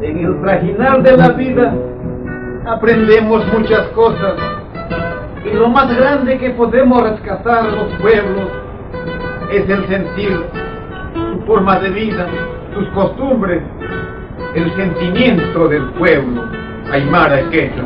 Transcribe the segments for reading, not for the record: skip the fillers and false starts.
En el trajinar de la vida aprendemos muchas cosas, y lo más grande que podemos rescatar los pueblos es el sentir, su forma de vida, sus costumbres, el sentimiento del pueblo aymara y quechua.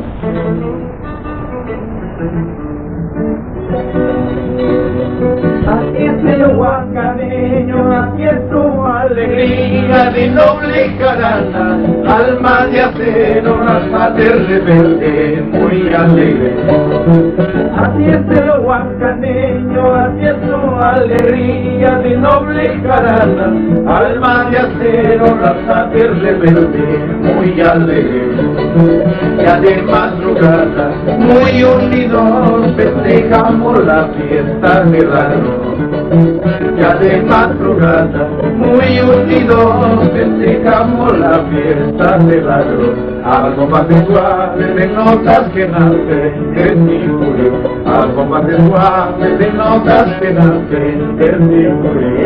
Así es el huancaneño, así es su alegría de noble jarana, alma de acero, raza de rebelde, muy alegre. Así es el huancaneño, así es su alegría de noble jarana, alma de acero, raza de rebelde, muy alegre. Ya de madrugada, muy unidos, festejamos la fiesta del año. Ya de madrugada, muy unidos, festejamos la fiesta del año. Algo más suave de notas que nacen del Nicurí, algo más suave de notas que nacen del Nicurí.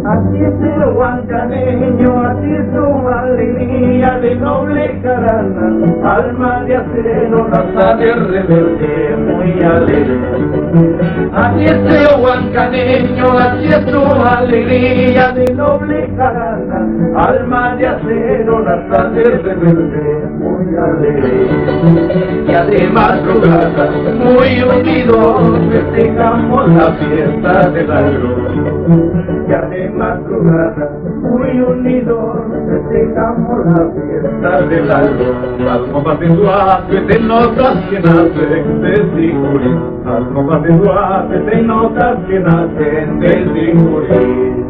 Así es el huancaneño, así es su alegría de noble jarana, alma de acero, raza de rebelde, muy alegre. Así es el huancaneño, así es su alegría de noble jarana, alma de acero, raza de rebelde, muy alegre. Ya de madrugada, muy unidos, festejamos la fiesta del agro. Ya de madrugada, muy unidos, festejamos la fiesta del algo. Algo más suave de notas que nacen del Nicurí, algo más suave de notas que nacen del Nicurí.